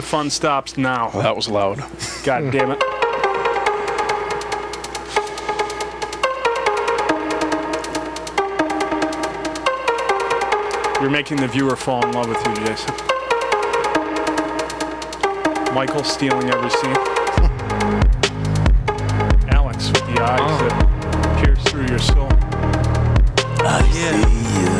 The fun stops now. Well, that was loud. God damn it. You're making the viewer fall in love with you, Jason. Michael stealing every scene. Alex with the eyes that pierce through your soul. I see you.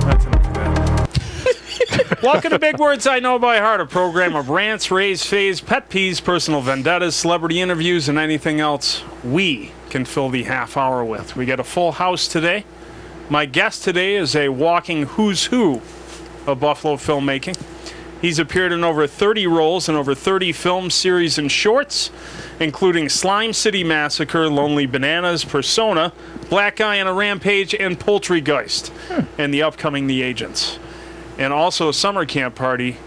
That's enough of that. Welcome to Big Words I Know by Heart, a program of rants, raves, faves, pet peeves, personal vendettas, celebrity interviews, and anything else we can fill the half hour with. We got a full house today. My guest today is a walking who's who of Buffalo filmmaking. He's appeared in over 30 roles in over 30 film series and shorts, including Slime City Massacre, Lonely Bananas, Persona, Black Guy on a Rampage, and Poultrygeist, and the upcoming The Agents. And also Summer Camp Party,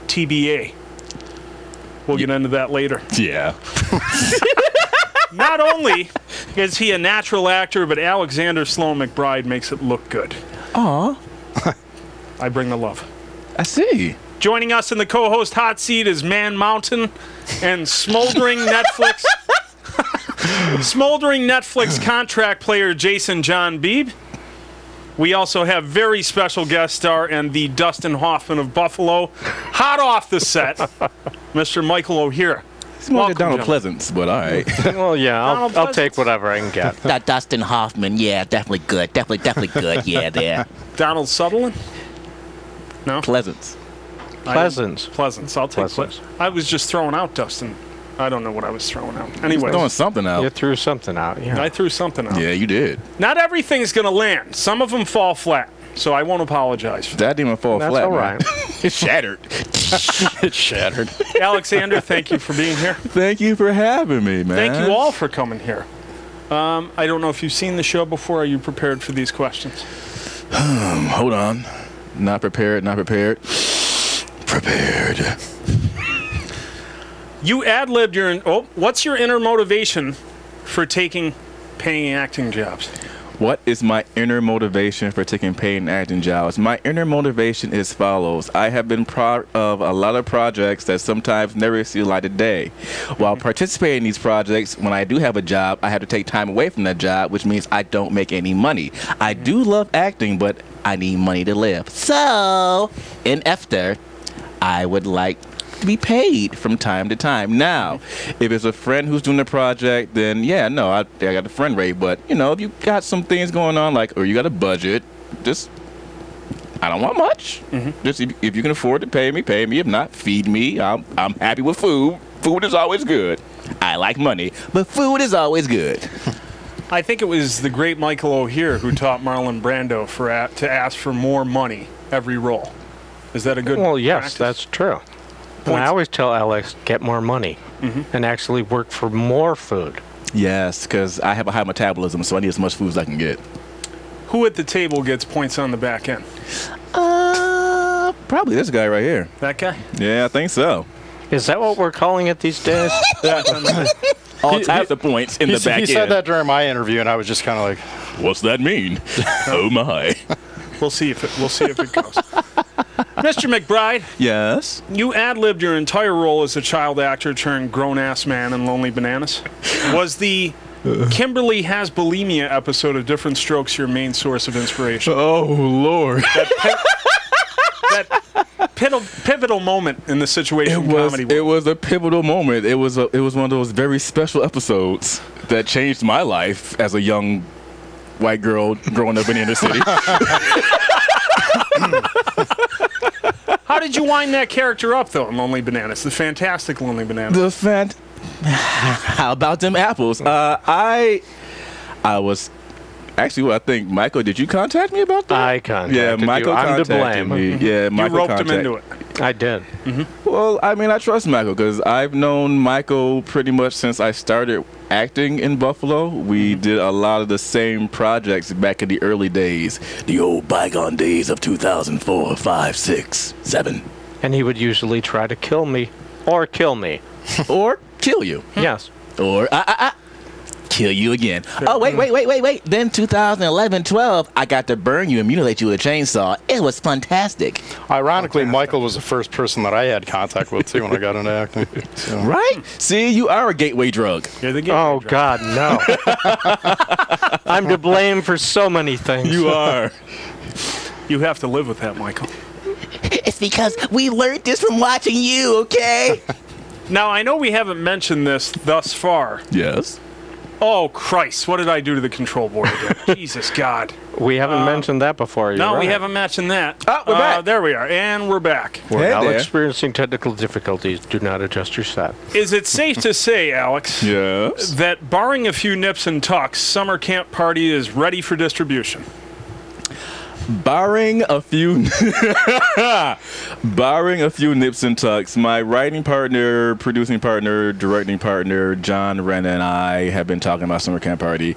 TBA. We'll get into that later. Yeah. Not only is he a natural actor, but Alexander Sloan McBryde makes it look good. Aw. I bring the love. I see. Joining us in the co-host hot seat is Man Mountain and smoldering Netflix contract player Jason John Beebe. We also have very special guest star and the Dustin Hoffman of Buffalo, hot off the set, Mr. Michael O'Hara. It's more like Welcome, Donald Pleasance, but all right. Well, yeah, Donald I'll Pleasance. take whatever I can get. That Dustin Hoffman, yeah, definitely good. Definitely good. Yeah, there. Donald Sutherland? No? Pleasance. Pleasance. Pleasance. I'll take Pleasance. I was just throwing out Dustin. I don't know what I was throwing out. Anyway, Throwing something out. You threw something out, yeah. I threw something out. Yeah, you did. Not everything's going to land. Some of them fall flat, so I won't apologize for that. That didn't even fall That's flat, all man. right. It shattered. It shattered. Alexander, thank you for being here. Thank you for having me, man. Thank you all for coming here. I don't know if you've seen the show before. Are you prepared for these questions? Hold on. Not prepared. Prepared. You ad-libbed your... what's your inner motivation for taking paying acting jobs? What is my inner motivation for taking paid acting jobs? My inner motivation is follows. I have been part of a lot of projects that sometimes never see the light of day. While participating in these projects, when I do have a job, I have to take time away from that job, which means I don't make any money. I do love acting, but I need money to live. So, in after, I would like to be paid from time to time. Now, if it's a friend who's doing the project, then yeah, no, I got a friend rate. But you know, if you got some things going on, like, or you got a budget, just I don't want much. Just if you can afford to pay me, pay me. If not, feed me. I'm happy with food. Food is always good. I like money, but food is always good. I think it was the great Michael O'Hara who taught Marlon Brando to ask for more money every role. Is that a good Well, yes, practice? that's true. And I always tell Alex, get more money and actually work for more food. Yes, because I have a high metabolism, so I need as much food as I can get. Who at the table gets points on the back end? Probably this guy right here. That guy? Yeah, I think so. Is that what we're calling it these days? All types of points in the back end. He said that during my interview, and I was just kind of like, What's that mean? Oh my. We'll see if it goes. Mr. McBryde, Yes. you ad-libbed your entire role as a child actor turned grown-ass man in Lonely Bananas. Was the Kimberley Has Bulimia episode of Different Strokes your main source of inspiration? Oh Lord. That pivotal moment in the situation comedy world. It was a pivotal moment. It was one of those very special episodes that changed my life as a young white girl growing up in the inner city. How did you wind that character up, though, in Lonely Bananas? The fantastic Lonely Bananas. How about them apples? I was actually. I think Michael. Did you contact me about that? I contacted Yeah, Michael you. I'm to contacted blame. me. Yeah, Michael You roped him contacted- into it. I did. Well, I mean, I trust Michael because I've known Michael pretty much since I started acting in Buffalo. We did a lot of the same projects back in the early days, the old bygone days of 2004, 5, 6, 7, And he would usually try to kill me or kill me. or kill you, Yes. or kill you again. Oh, wait. Then 2011-12, I got to burn you and mutilate you with a chainsaw. It was fantastic. Ironically, Michael was the first person that I had contact with, too, when I got into acting. So. Right? See, you are a gateway drug. You're the gateway Oh, drug. God, no. I'm to blame for so many things. You are. You have to live with that, Michael. It's because we learned this from watching you, okay? Now, I know we haven't mentioned this thus far. Yes. Oh, Christ. What did I do to the control board again? Jesus, God. We haven't mentioned that before. You're No, we right. haven't mentioned that. Oh, we're back. There we are. And we're back. We're Hey now there. experiencing technical difficulties. Do not adjust your set. Is it safe to say, Alex, Yes. that barring a few nips and tucks, Summer Camp Party is ready for distribution? Barring a few nips and tucks, my writing partner, producing partner, directing partner, John, Renna, and I have been talking about Summer Camp Party.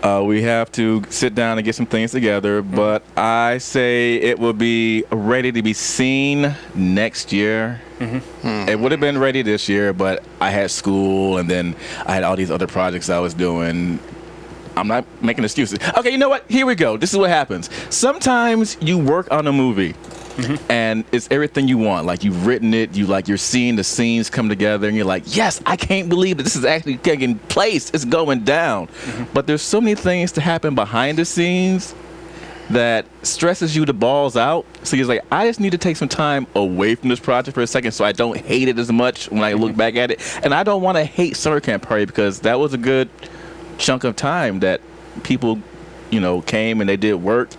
We have to sit down and get some things together, but I say it will be ready to be seen next year. It would have been ready this year, but I had school, and then I had all these other projects I was doing. I'm not making excuses. Okay, you know what? Here we go. This is what happens. Sometimes you work on a movie, and it's everything you want. Like, you've written it, you're seeing the scenes come together, and you're like, yes, I can't believe that this is actually taking place. It's going down. But there's so many things to happen behind the scenes that stresses you the balls out. So you're like, I just need to take some time away from this project for a second so I don't hate it as much when I look back at it. And I don't want to hate Summer Camp Party because that was a good chunk of time that people, came and they did work,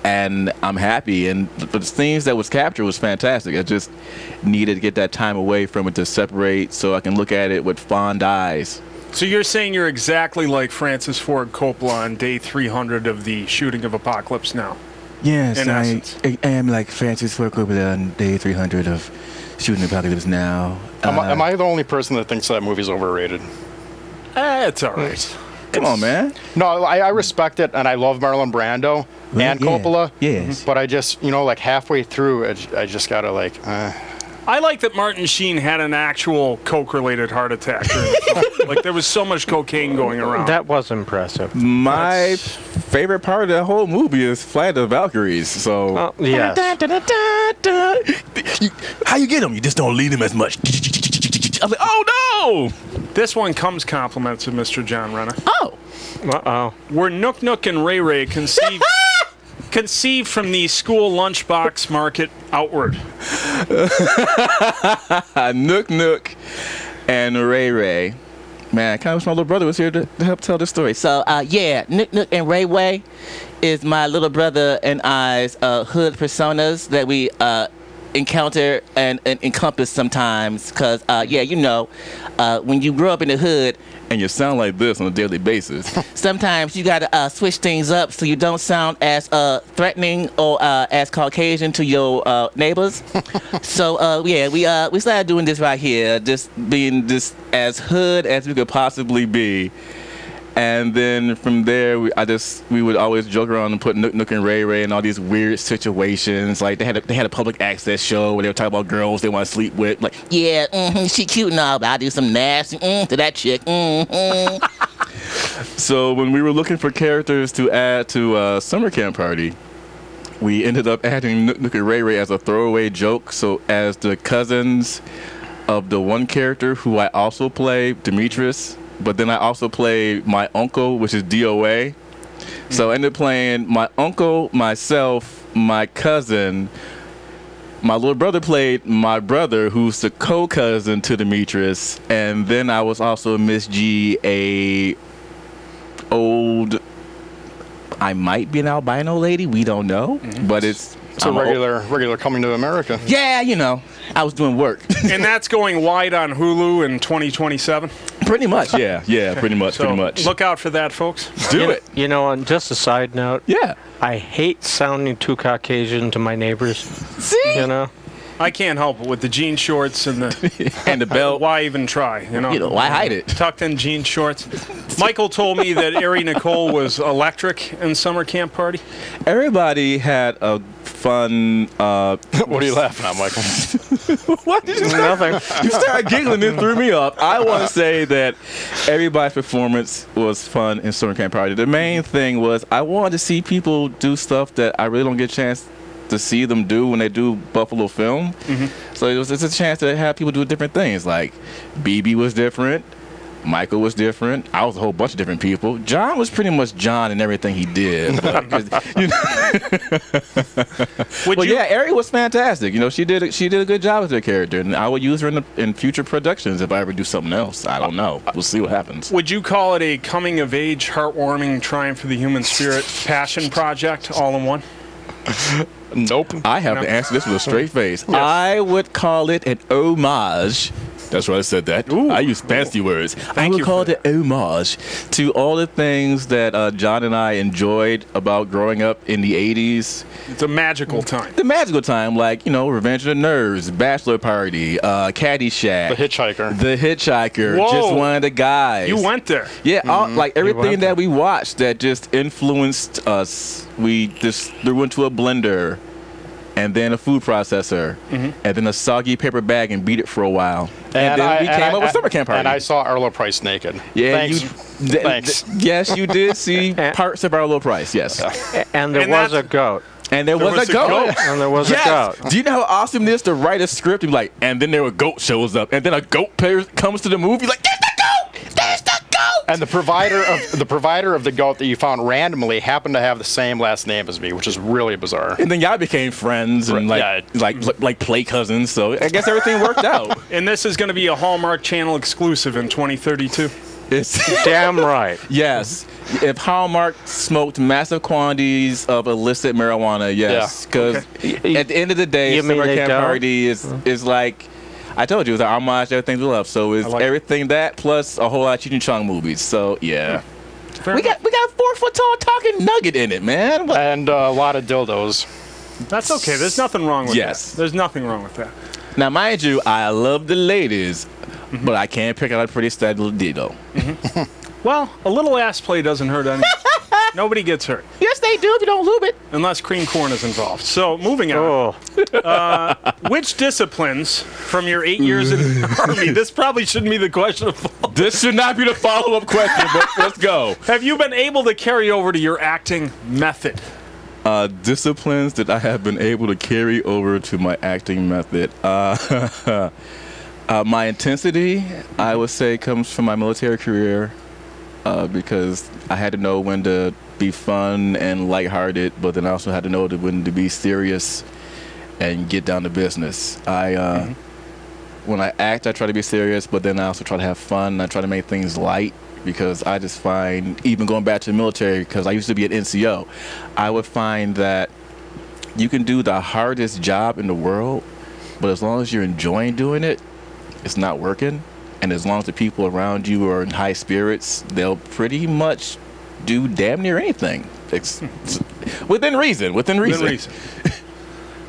and I'm happy. And the things that was captured was fantastic. I just needed to get that time away from it to separate so I can look at it with fond eyes. So you're saying you're exactly like Francis Ford Coppola on day 300 of the shooting of Apocalypse Now. Yes, In essence. I am like Francis Ford Coppola on day 300 of Shooting Apocalypse Now. Am I the only person that thinks that movie's overrated? It's all right. Come on, man. No, I respect it, and I love Marlon Brando and Yeah. Coppola. Yes. But I just, like halfway through, I just gotta I like that Martin Sheen had an actual coke-related heart attack. during the film. Like, there was so much cocaine going around. That was impressive. My favorite part of the whole movie is Flight of the Valkyries. So, Yes. how you get them? You just don't lead them as much. I'm like, oh This one comes compliments of Mr. John Renna. Oh, Uh-oh. Were Nook Nook and Ray Ray conceived from the school lunchbox market outward? no! Nook Nook and Ray Ray. Man, I kind of wish my little brother was here to help tell the story. so Nook Nook and Ray Way is my little brother and I's hood personas that we encounter and encompass sometimes. Cause when you grow up in the hood, And you sound like this on a daily basis. sometimes you gotta switch things up so you don't sound as threatening or as Caucasian to your neighbors. So we started doing this right here, just being this As hood as we could possibly be. And then from there, we would always joke around and put Nook Nook and Ray Ray in all these weird situations. Like they had a public access show where they would talk about girls they want to sleep with. Like, she cute and all, but I do some nasty to that chick. so when we were looking for characters to add to Summer Camp Party, we ended up adding Nook Nook and Ray Ray as a throwaway joke. So as the cousins of the one character who I also play, Demetrius. But then I also play my uncle, which is DOA. So I ended up playing my uncle, myself, my cousin. My little brother played my brother, who's the co-cousin to Demetrius. And then I was also Miss G, I might be an albino lady. We don't know. But it's a regular Coming to America. Yeah, I was doing work. And that's going wide on Hulu in 2027? Pretty much, yeah, pretty much. Look out for that, folks. Do it. On just a side note, Yeah. I hate sounding too Caucasian to my neighbors. See? I can't help it with the jean shorts and the And the belt. Why even try? Why hide it? Tucked in jean shorts. Michael told me that Ari Nicole was electric in Summer Camp Party. Everybody had a fun. What are you laughing at, Michael? What did you say? Nothing. You started giggling and threw me up. I want to say that everybody's performance was fun in Summer Camp Party. The main thing was I wanted to see people do stuff that I really don't get a chance to see them do when they do Buffalo film. So it's a chance to have people do different things. Like Beebe was different. Michael was different. I was a whole bunch of different people. John was pretty much John in everything he did. Ari was fantastic. You know, she did a good job with her character, and I would use her in future productions if I ever do something else. I don't know. We'll see what happens. Would you call it a coming-of-age, heartwarming, triumph of the human spirit passion project all in one? Nope. I have to answer this with a straight face. Yes. I would call it an homage. That's right, I said that. Ooh. I use fancy words. I would call it an homage to all the things that John and I enjoyed about growing up in the 80s. It's a magical time. The magical time, like, you know, Revenge of the Nerds, Bachelor Party, Caddyshack. The Hitchhiker. The Hitchhiker. Whoa. Just one of the guys. You went there. Yeah, like everything that we watched that just influenced us, we just threw into a blender. And then a food processor, and then a soggy paper bag and beat it for a while. And then we came up with Summer Camp Party. And I saw Arlo Price naked. Yeah, Thanks. Yes, you did see parts of Arlo Price, yes. And there was a goat. And there was a goat. And there was a goat. Do you know how awesome it is to write a script and be like, and then a goat shows up, and then a goat player comes to the movie like, there's the goat! There's the goat! And the provider of the goat that you found randomly happened to have the same last name as me, which is really bizarre. And then y'all became friends and like play cousins. So I guess everything worked out. And this is going to be a Hallmark Channel exclusive in 2032. It's damn right. Yes. If Hallmark smoked massive quantities of illicit marijuana, yes. Because at the end of the day, Summer Camp Party is like, I told you, it's an homage to everything we love. So it's everything that plus a whole lot of Cheech and Chong movies. So yeah. We got a 4-foot tall talking nugget in it, man. And a lot of dildos. That's okay. There's nothing wrong with that. There's nothing wrong with that. Now, mind you, I love the ladies, but I can't pick out a pretty stud little dildo. Well, a little ass play doesn't hurt anyone. Nobody gets hurt. Yes, they do if you don't lube it. Unless cream corn is involved. So, moving on. Which disciplines from your 8 years in the Army, this probably shouldn't be the question of This should not be the follow-up question, but let's go. Have you been able to carry over to your acting method? Disciplines that I have been able to carry over to my acting method. My intensity, I would say, comes from my military career. Because I had to know when to be fun and lighthearted, but then I also had to know when to be serious and get down to business. When I act, I try to be serious, but then I also try to have fun. I try to make things light because I just find, even going back to the military, because I used to be an NCO, I would find that you can do the hardest job in the world, but as long as you're enjoying doing it, it's not working. And as long as the people around you are in high spirits, they'll pretty much do damn near anything. It's within reason.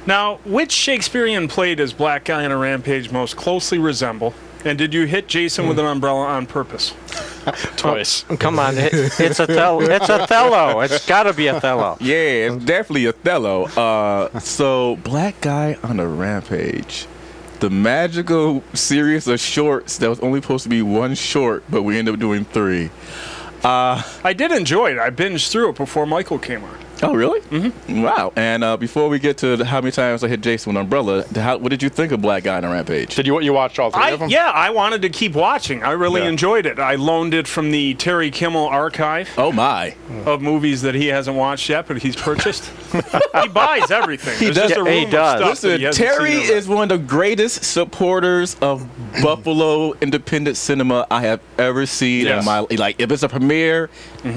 Now, which Shakespearean play does Black Guy on a Rampage most closely resemble? And did you hit Jason with an umbrella on purpose? Twice. Oh, come on, it's Othello. It's Othello. It's got to be Othello. Yeah, it's definitely Othello. So, Black Guy on a Rampage. The magical series of shorts that was only supposed to be one short, but we ended up doing 3. I did enjoy it. I binged through it before Michael came on. Oh, really? Mm-hmm. Wow. And before we get to how many times I hit Jason with an umbrella, what did you think of Black Guy on a Rampage? Did you watch all 3 of them? Yeah, I wanted to keep watching. I really enjoyed it. I loaned it from the Terry Kimmel archive. Oh, my. Of movies that he hasn't watched yet, but he's purchased. He buys everything. He does. Listen, Terry is one of the greatest supporters of Buffalo independent cinema I have ever seen in my life. Like, if it's a premiere,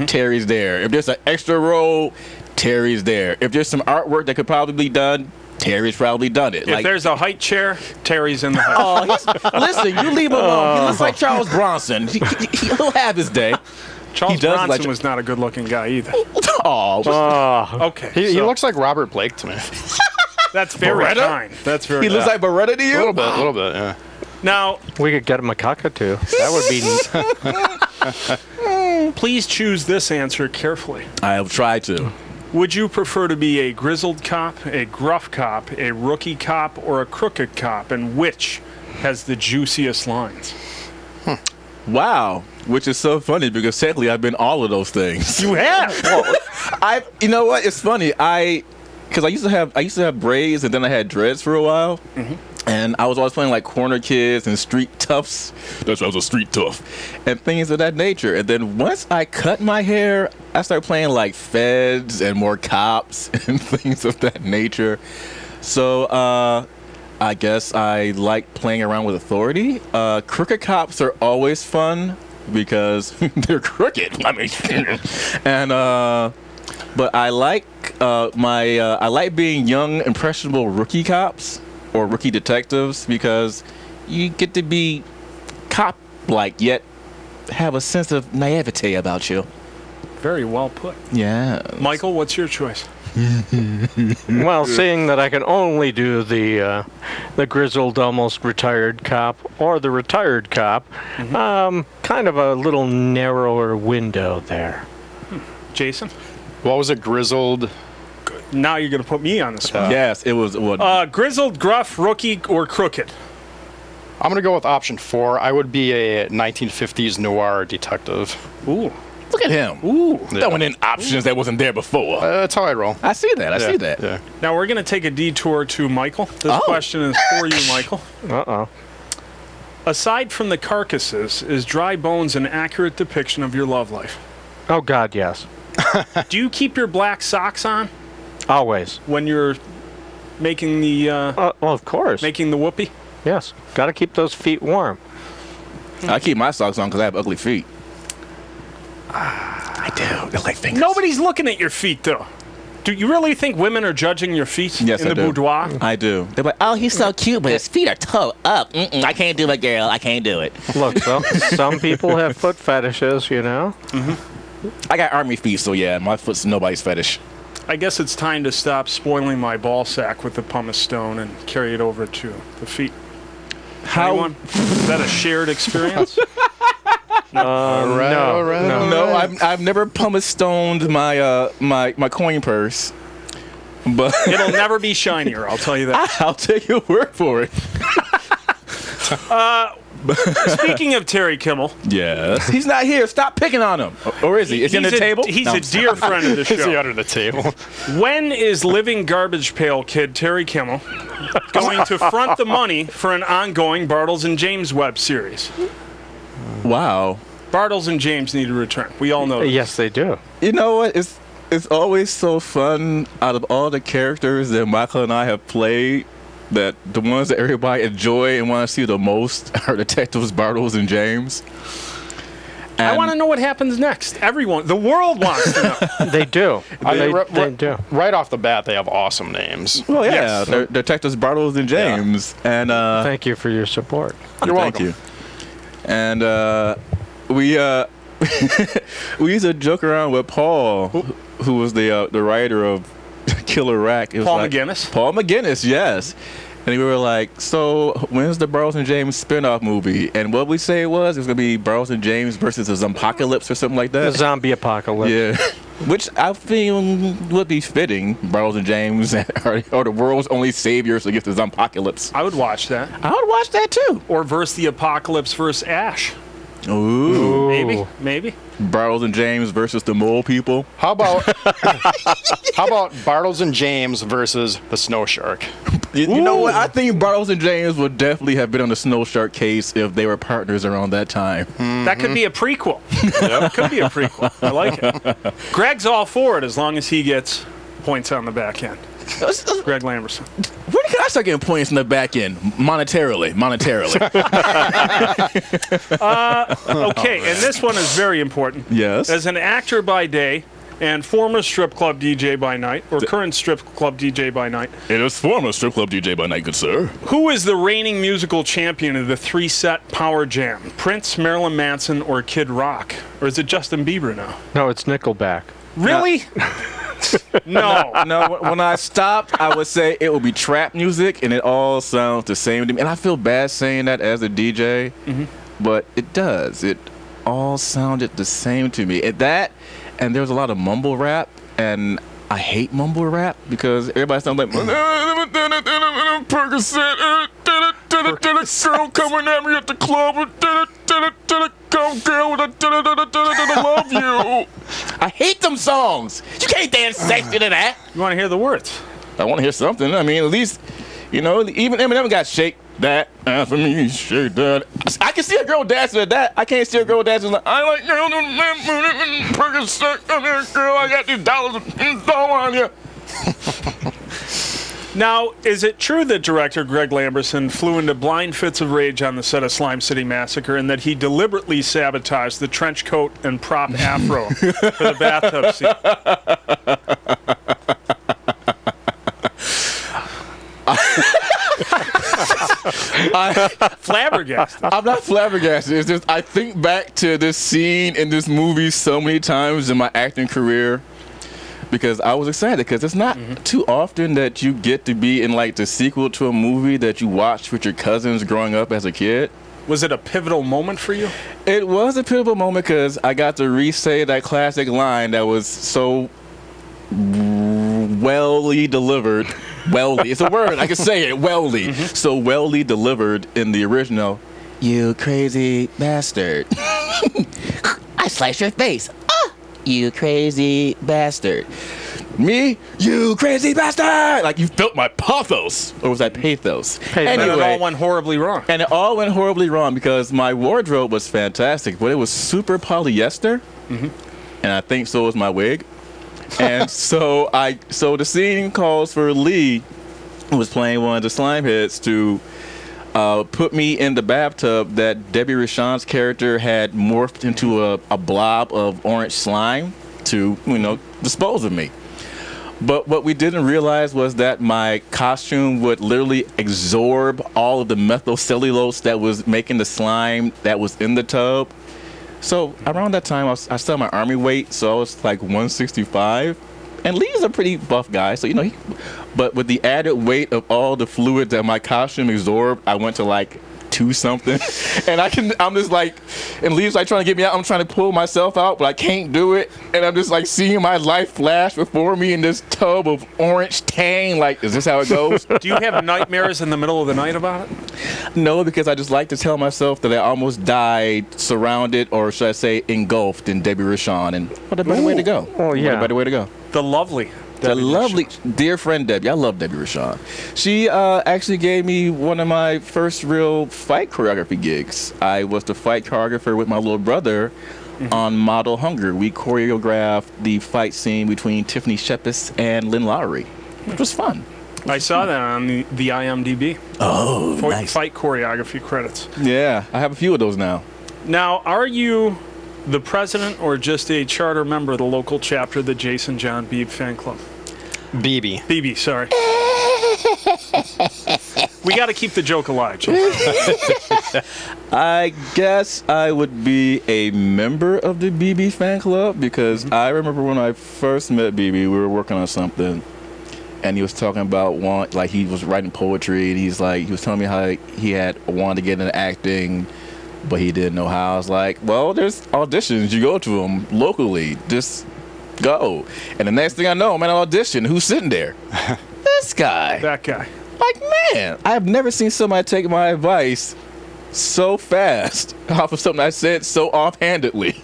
Terry's there. If there's an extra role, Terry's there. If there's some artwork that could probably be done, Terry's probably done it. If there's a height chair, Terry's in the height. Listen, you leave him alone. He looks like Charles Bronson. He'll have his day. Charles Bronson was not a good-looking guy either. Okay. He looks like Robert Blake to me. That's very kind. That's very. He looks like Beretta to you? A little bit, yeah. Now we could get him a cockatoo. That would be. Please choose this answer carefully. I have tried to. Would you prefer to be a grizzled cop, a gruff cop, a rookie cop, or a crooked cop? And which has the juiciest lines? Wow, which is so funny because technically I've been all of those things. You have. Well, you know what? It's funny. Because I used to have braids and then I had dreads for a while. Mm-hmm. And I was always playing like corner kids and street toughs. That's why I was a street tough. And things of that nature. And then once I cut my hair, I started playing like feds and more cops and things of that nature. So I guess I like playing around with authority. Crooked cops are always fun because they're crooked. I mean, and but I like I like being young, impressionable rookie cops or rookie detectives because you get to be cop-like yet have a sense of naivete about you. Very well put. Yeah. Michael, what's your choice? Well, seeing that I can only do the grizzled, almost retired cop or the retired cop, kind of a little narrower window there. Jason? What was it, grizzled? Now you're going to put me on the spot. Yes, it was what? Grizzled, gruff, rookie, or crooked? I'm going to go with option 4. I would be a 1950s noir detective. Ooh. Look at him. Ooh. Throwing in options that wasn't there before. That's how I roll. I see that. I see that. Yeah. Now we're going to take a detour to Michael. This question is for you, Michael. Uh-oh. Aside from the carcasses, is dry bones an accurate depiction of your love life? Oh, God, yes. Do you keep your black socks on Always. when you're making the Well, of course. making the whoopee? Yes. Got to keep those feet warm. I keep my socks on because I have ugly feet. I do. They're like fingers. Nobody's looking at your feet, though. Do you really think women are judging your feet Yes, in I the do. boudoir? I do. They're like, oh, he's so cute, but his feet are toe up. I can't do it, girl. I can't do it. Look, some people have foot fetishes, you know? I got army feet, so yeah, my foot's nobody's fetish. I guess it's time to stop spoiling my ball sack with the pumice stone and carry it over to the feet. Anyone? Is that a shared experience? All right. No, I've never pumice stoned my my coin purse, but It'll never be shinier, I'll tell you that. I'll take your word for it. Speaking of Terry Kimmel, Yes, he's not here. Stop picking on him. Or is he? Is he on the table? He's No. a dear friend of the Is he show. under the table? When is living garbage pail kid Terry Kimmel going to front the money for an ongoing Bartles and Jaymes web series? Wow. Bartles and Jaymes need to return. We all know this. Yes, they do. You know what? It's always so fun. Out of all the characters that Michael and I have played, that the ones that everybody enjoy and want to see the most are Detectives Bartles and Jaymes. I want to know what happens next. Everyone, the world wants to know. They do. They do. Right off the bat, they have awesome names. Well, yeah, Yes. they're Detectives Bartles and Jaymes, and Thank you for your support. You're thank welcome. you. And we we used to joke around with Paul, who was the writer of Killer Rack. It was Paul like, McGinnis? Paul McGinnis, yes. And we were like, so when's the Bartles and Jaymes spin-off movie? And what we say it was going to be Bartles and Jaymes versus the Zompocalypse or something like The that. zombie apocalypse. Yeah. Which I feel would be fitting. Bartles and Jaymes are the world's only saviors against the Zompocalypse. I would watch that. I would watch that too. Or verse the apocalypse versus Ash. Ooh. Maybe. Bartles and Jaymes versus the mole people. How about Bartles and Jaymes versus the Snow Shark? You know what? I think Bartles and Jaymes would definitely have been on the Snow Shark case if they were partners around that time. That could be a prequel. That could be a prequel. I like it. Greg's all for it as long as he gets points on the back end. Greg Lamberson. When can I start getting points in the back end? Monetarily. Okay, and this one is very important. Yes. As an actor by day and former strip club DJ by night, or current strip club DJ by night, It is former strip club DJ by night, good sir. who is the reigning musical champion of the three-set Power Jam? Prince, Marilyn Manson, or Kid Rock? Or is it Justin Bieber now? No, it's Nickelback. Really? No. No, when I stopped, I would say it would be trap music, and it all sounds the same to me. And I feel bad saying that as a DJ, but it does. It all sounded the same to me. And there was a lot of mumble rap, and I hate mumble rap because everybody sounds like Percocet, girl coming at me at the club, come girl, I love you. I hate them songs. You can't dance sexy to that. You want to hear the words? I want to hear something. I mean, at least, you know, even Eminem got shake that for me, shake that. I can see a girl dancing to that. I can't see a girl dancing like, I like girl, Percocet, come here, girl, I got these dollars on you. Now, is it true that director Greg Lamberson flew into blind fits of rage on the set of Slime City Massacre and that he deliberately sabotaged the trench coat and prop afro for the bathtub scene? Flabbergasted. I'm not flabbergasted. It's just I think back to this scene in this movie so many times in my acting career because I was excited because it's not too often that you get to be in like the sequel to a movie that you watched with your cousins growing up as a kid. Was it a pivotal moment for you? It was a pivotal moment because I got to re-say that classic line that was so wellly delivered. Wellly, it's a word, I can say it, wellly. So wellly delivered in the original. You crazy bastard. I sliced your face. You crazy bastard. Me, you crazy bastard. Like you felt my pathos. Or was that pathos? And it all went horribly wrong. And it all went horribly wrong because my wardrobe was fantastic, but it was super polyester. And I think so was my wig. And so the scene calls for Lee, who was playing one of the slime heads, to put me in the bathtub that Debbie Rashon's character had morphed into a blob of orange slime to, you know, dispose of me. But what we didn't realize was that my costume would literally absorb all of the methylcellulose that was making the slime that was in the tub. So around that time, I still had my army weight, so I was like 165. And Lee's a pretty buff guy, so you know. But with the added weight of all the fluid that my costume absorbed, I went to like 2-something. And I'm just like, and Lee's like trying to get me out. I'm trying to pull myself out, but I can't do it. And I'm just like seeing my life flash before me in this tub of orange tang. Like, is this how it goes? Do you have nightmares in the middle of the night about it? No, because I just like to tell myself that I almost died surrounded, or should I say engulfed in Debbie Rashon. And what a better way to go. Oh, yeah. What a better way to go. The lovely Debbie lovely, dear friend Debbie. I love Debbie Rashon. She actually gave me one of my first real fight choreography gigs. I was the fight choreographer with my little brother on Model Hunger. We choreographed the fight scene between Tiffany Shepis and Lynn Lowry, which was fun. I saw that on the IMDb. Oh, nice. Fight choreography credits. Yeah, I have a few of those now. Now, are you the president or just a charter member of the local chapter of the Jason John Beebe fan club? Beebe. Beebe, sorry. We got to keep the joke alive, Jim. I guess I would be a member of the Beebe fan club because I remember when I first met Beebe, we were working on something. And he was talking about he was writing poetry, and he was telling me how he had wanted to get into acting, but he didn't know how. I was like, well, there's auditions. You go to them locally. Just go. And the next thing I know, I'm at an audition. Who's sitting there? This guy. That guy. Like, man, I have never seen somebody take my advice so fast off of something I said so offhandedly.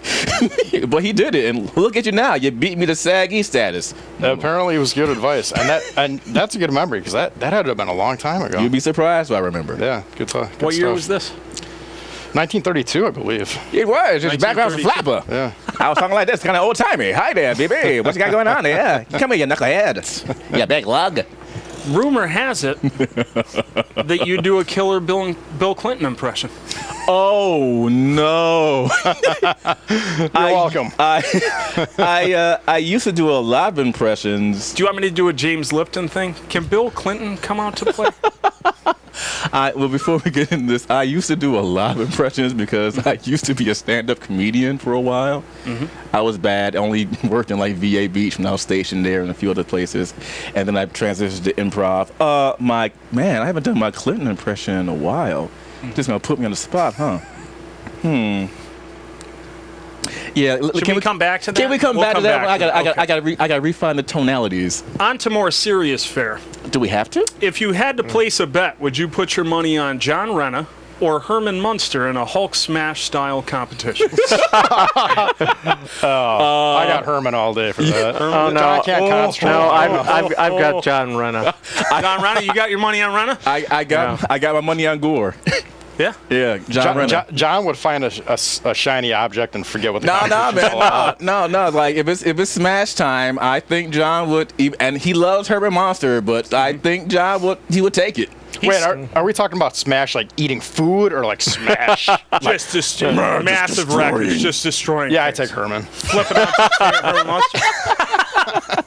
But he did it, and look at you now. You beat me to SAG-E status. Apparently it was good advice, and that's a good memory because that had to have been a long time ago. You'd be surprised what I remember. Yeah, good stuff. What year was this? 1932, I believe. It was. His background was a flapper. Yeah. I was talking like this, kind of old-timey. Hi there, baby. What you got going on there? Come here, you knucklehead. You big lug. Rumor has it that you do a killer Bill Clinton impression. Oh no! You're welcome. I used to do a lot of impressions. Do you want me to do a James Lipton thing? Can Bill Clinton come out to play? Well, before we get into this, I used to do a lot of impressions because I used to be a stand-up comedian for a while. I was bad. I only worked in like VA Beach when I was stationed there and a few other places. And then I transitioned to improv. I haven't done my Clinton impression in a while. Just gonna put me on the spot, huh? Yeah. Should we come back to that? Can we come We'll back to that? back one? to I gotta refine the tonalities. On to more serious fare. Do we have to? If you had to place a bet, would you put your money on John Renna or Herman Munster in a Hulk smash style competition? I got Herman all day for that. Oh no! I can't concentrate. No, I've got John Renna. John Renna, you got your money on Renna? I got my money on Gore. Yeah. Yeah, John Renna. John would find a shiny object and forget what the No, competition's all about. no. Like if it's smash time, I think John would, and he loves Herman Munster, but I think John would take it. Wait, are we talking about smash like eating food or like smash? Just massive records, just destroying. Yeah, I things. take Herman. Flipping out to Herman Munster.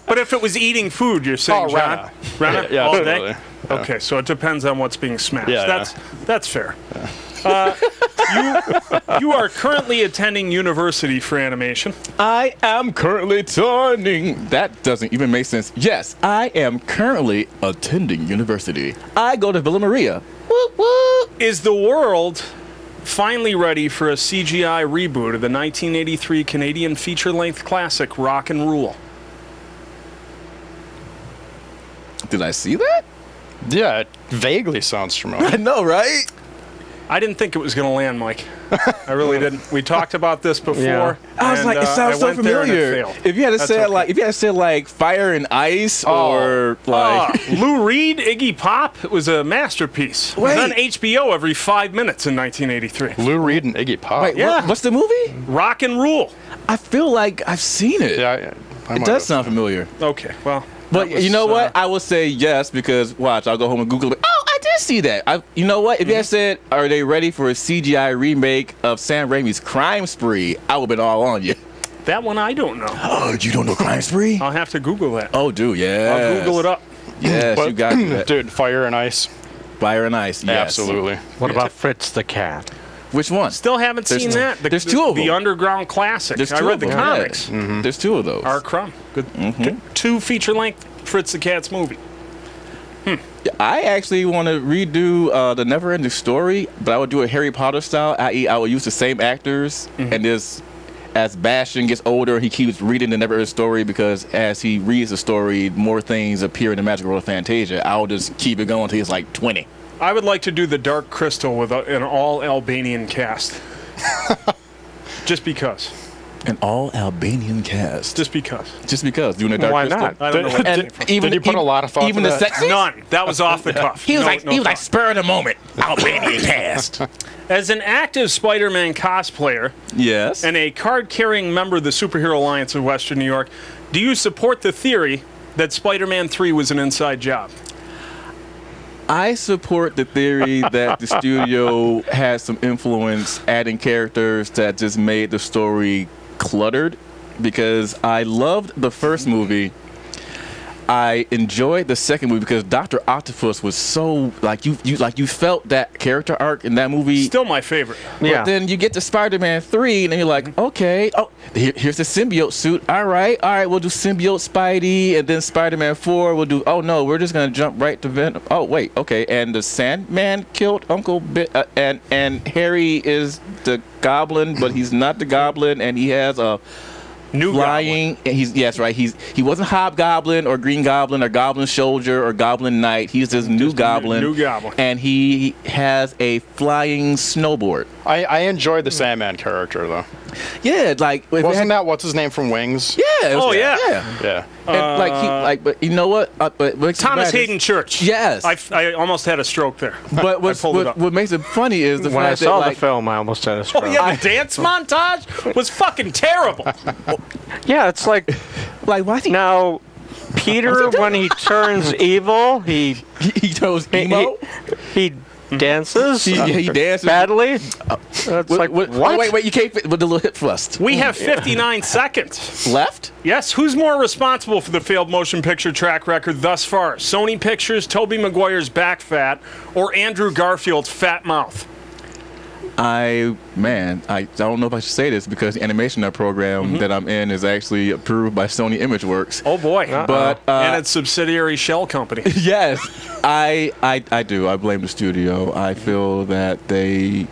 But if it was eating food, you're saying, Oh, John? Renna? Yeah, all absolutely. day? Okay, so it depends on what's being smashed. Yeah, That's fair. You are currently attending university for animation. I am currently turning. That doesn't even make sense. Yes, I am currently attending university. I go to Villa Maria. Whoop, whoop. Is the world finally ready for a CGI reboot of the 1983 Canadian feature-length classic Rock and Rule? Did I see that? Yeah, it vaguely sounds familiar. I know, right? I didn't think it was going to land, Mike. I really didn't. We talked about this before. Yeah. I was like, it sounds so familiar. If you had to say like Fire and Ice or like Lou Reed, Iggy Pop, it was a masterpiece. It was on HBO every 5 minutes in 1983. Lou Reed and Iggy Pop. wait, Yeah. what's the movie? Rock and Rule. I feel like I've seen it. Yeah, I It might does have. sound familiar. Okay, well. But that was, you know what? I will say yes because watch, I'll go home and Google it. Oh, I did see that. You know what? If you had said, are they ready for a CGI remake of Sam Raimi's Crime Spree? I would have been all on you. That one I don't know. Oh, you don't know Crime Spree? I'll have to Google that. Oh, dude, yeah. I'll Google it up. Yes, you got that. Dude, Fire and Ice. Fire and Ice. Yes. Absolutely. What about Fritz the Cat? Which one? Still haven't seen that. There's two of them. The underground classic. There's I two read of the them, comics. yeah. There's two of those. R. Crumb. Good. Two feature-length Fritz the Cat's movie. I actually want to redo the Never Ending Story, but I would do it Harry Potter style, i.e. I would use the same actors, and as Bastian gets older, he keeps reading the Never Ending Story because as he reads the story, more things appear in the Magic World of Fantasia. I'll just keep it going until he's like 20. I would like to do the Dark Crystal with an all-Albanian cast. Just because. An all-Albanian cast. Just because. Just because. Doing the Dark Why Crystal. not? I don't know what And came from. even, Did you put a lot of thought even to the that? sexies? None. That was off the cuff. He was No like thought. spur of the moment. Albanian cast. As an active Spider-Man cosplayer Yes. and a card-carrying member of the Superhero Alliance of Western New York, do you support the theory that Spider-Man 3 was an inside job? I support the theory that the studio had some influence adding characters that just made the story cluttered because I loved the first movie. I enjoyed the second movie because Dr. Octopus was so like you felt that character arc in that movie. Still my favorite. Yeah. But then you get to Spider-Man 3 and then you're like, okay, oh, here's the symbiote suit. All right, we'll do symbiote Spidey, and then Spider-Man 4 we'll do. Oh no, we're just gonna jump right to Venom. Oh wait, okay, and the Sandman killed Uncle and Harry is the Goblin, but he's not the Goblin, and he has a New flying. He wasn't Hobgoblin or Green Goblin or Goblin Soldier or Goblin Knight. He's this new Goblin. New Goblin. And he has a flying snowboard. I enjoyed the Sandman character though. Yeah, like if it Wasn't had- that what's his name from Wings? Yeah. Oh, yeah. Yeah. And but you know what? But Thomas Hayden Church. Yes. I almost had a stroke there. But pulled it up. what makes it funny is the When I fact saw that the film, I almost had a stroke. Oh, yeah, the dance montage was fucking terrible. Yeah, it's like like why he now Peter when he turns evil, he chose emo. he dances. He dances badly. It's like what? Oh, wait, you can't fit with the little hip thrust. We have 59 seconds. Left? Yes, who's more responsible for the failed motion picture track record thus far? Sony Pictures, Tobey Maguire's back fat, or Andrew Garfield's fat mouth? I don't know if I should say this because the animation program that I'm in is actually approved by Sony ImageWorks. Oh boy. But and its subsidiary shell company. yes, I do. I blame the studio. I feel that they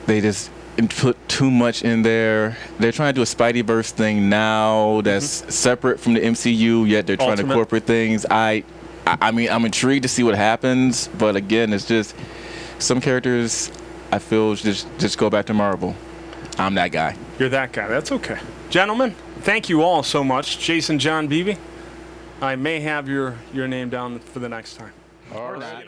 just put too much in there. They're trying to do a Spideyverse thing now that's separate from the MCU, yet they're trying to incorporate things. I mean, I'm intrigued to see what happens, but again, it's just some characters I feel just go back to Marvel. I'm that guy. You're that guy. That's okay. Gentlemen, thank you all so much. Jason John Beebe, I may have your name down for the next time. All right.